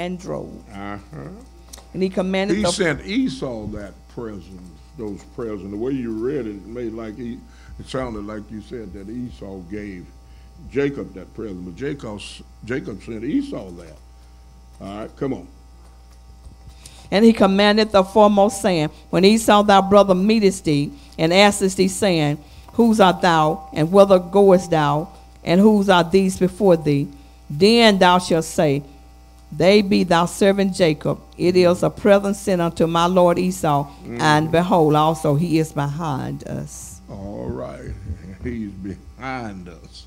and drove. Uh-huh. And he commanded He sent Esau that present, those presents. The way you read it, it made like it sounded like you said that Esau gave Jacob that present, but Jacob sent Esau that. All right, come on. And he commanded the foremost, saying, when Esau thy brother meeteth thee, and asketh thee, saying, whose art thou, and whither goest thou, and whose are these before thee? Then thou shalt say, they be thy servant Jacob. It is a present sent unto my lord Esau, and behold, also he is behind us. All right, he's behind us.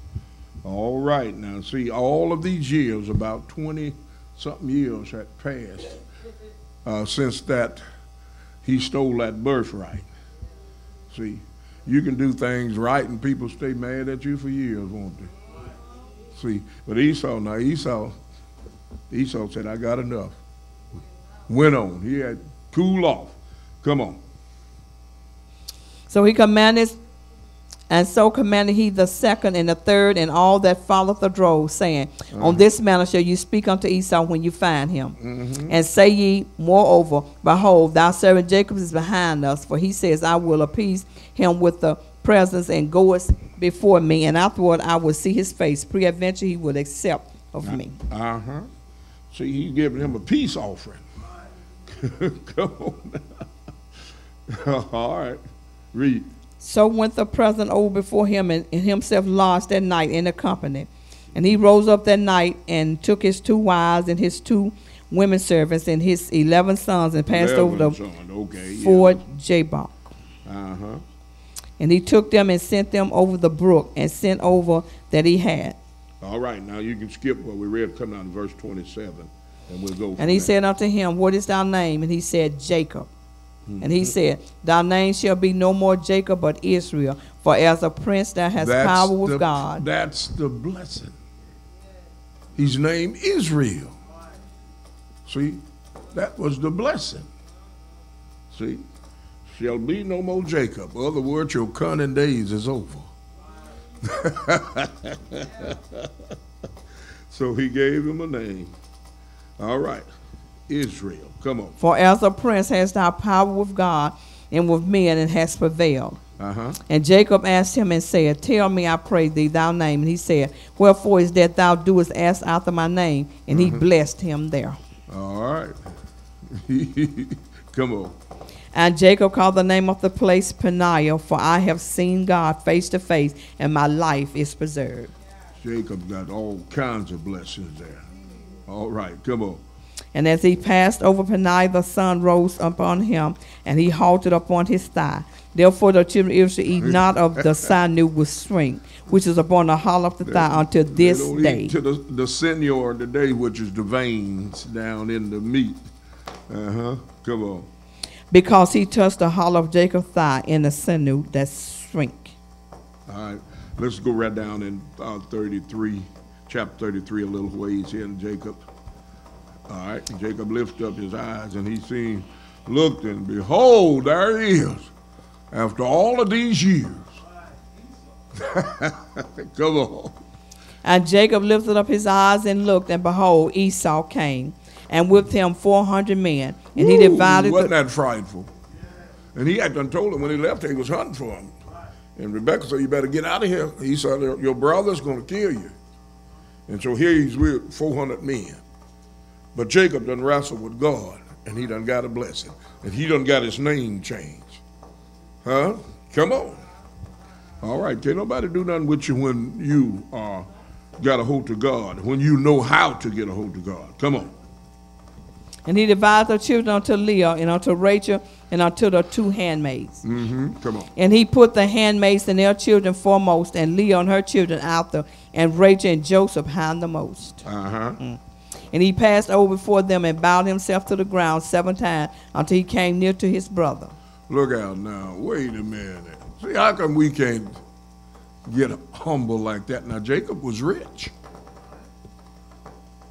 All right, now see, all of these years, about 20-something years had passed since that he stole that birthright. See, you can do things right and people stay mad at you for years, won't they? See, but Esau said, I got enough. Went on. He had cool off. Come on. So he commanded, and so commanded he the second and the third and all that followed the drove, saying, on this manner shall you speak unto Esau when you find him. And say ye, moreover, behold, thy servant Jacob is behind us, for he says, I will appease him with the presence and goest before me, and afterward I will see his face. Peradventure he will accept of me. See, he's giving him a peace offering. Come on now. All right, read. So went the present over before him, and himself lodged that night in the company. And he rose up that night and took his 2 wives and his 2 women servants and his 11 sons and passed over the ford Jabbok. And he took them and sent them over the brook and sent over that he had. All right, now you can skip what we read coming out in verse 27, and we'll go. And he said unto him, what is thy name? And he said, Jacob. And he said, thy name shall be no more Jacob, but Israel, for as a prince thou hast power with God. That's the blessing. His name Israel. See, that was the blessing. See, shall be no more Jacob. In other words, your cunning days is over. So he gave him a name. All right, Israel. Come on. For as a prince hast thou power with God and with men, and hast prevailed. And Jacob asked him and said, tell me, I pray thee, thy name. And he said, wherefore is that thou doest ask after my name? And he blessed him there. All right. Come on. And Jacob called the name of the place Peniel, for I have seen God face to face, and my life is preserved. Jacob got all kinds of blessings there. All right, come on. And as he passed over Peniel, the sun rose upon him, and he halted upon his thigh. Therefore the children of Israel eat not of the sinew with strength, which is upon the hollow of the thigh until this day. To the sinew of the day, which is the veins down in the meat. Come on. Because he touched the hollow of Jacob's thigh in the sinew that shrink. All right, let's go right down in 33, chapter 33, a little ways here in Jacob. All right, Jacob lifted up his eyes, and he looked, and behold, there he is, after all of these years. Come on. And Jacob lifted up his eyes and looked, and behold, Esau came, and with him 400 men. And he divided. Wasn't that frightful? And he had done told him when he left, he was hunting for him. And Rebekah said, you better get out of here. He said, your brother's going to kill you. And so here he's with 400 men. But Jacob done wrestled with God, and he done got a blessing. And he done got his name changed. Huh? Come on. All right, can't nobody do nothing with you when you got a hold to God, when you know how to get a hold to God. Come on. And he divided the children unto Leah and unto Rachel and unto the 2 handmaids. Come on. And he put the handmaids and their children foremost, and Leah and her children after, and Rachel and Joseph hind the most. And he passed over before them and bowed himself to the ground 7 times until he came near to his brother. Look out now. Wait a minute. See, how come we can't get humble like that? Now, Jacob was rich.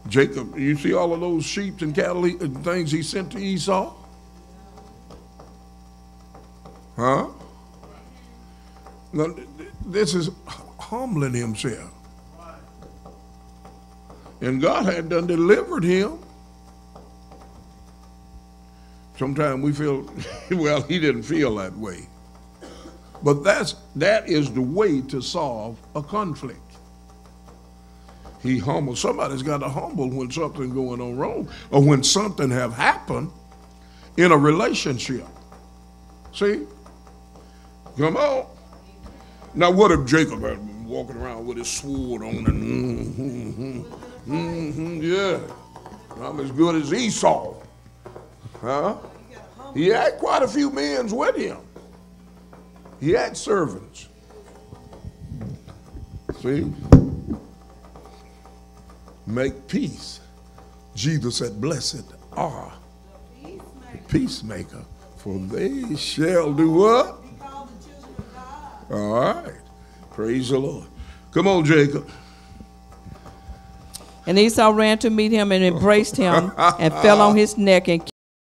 Jacob, you see all of those sheep and cattle and things he sent to Esau? Huh? Now, this is humbling himself. And God had done delivered him. Sometimes we feel, well, he didn't feel that way. But that is the way to solve a conflict. He humbled. Somebody's got to humble when something's going on wrong or when something have happened in a relationship. See? Come on. Now, what if Jacob had been walking around with his sword on and yeah, I'm as good as Esau. Huh? He had quite a few men with him. He had servants. See? Make peace. Jesus said, blessed are the peacemaker, for they shall do what? All right. Praise the Lord. Come on, Jacob. And Esau ran to meet him and embraced him and fell on his neck and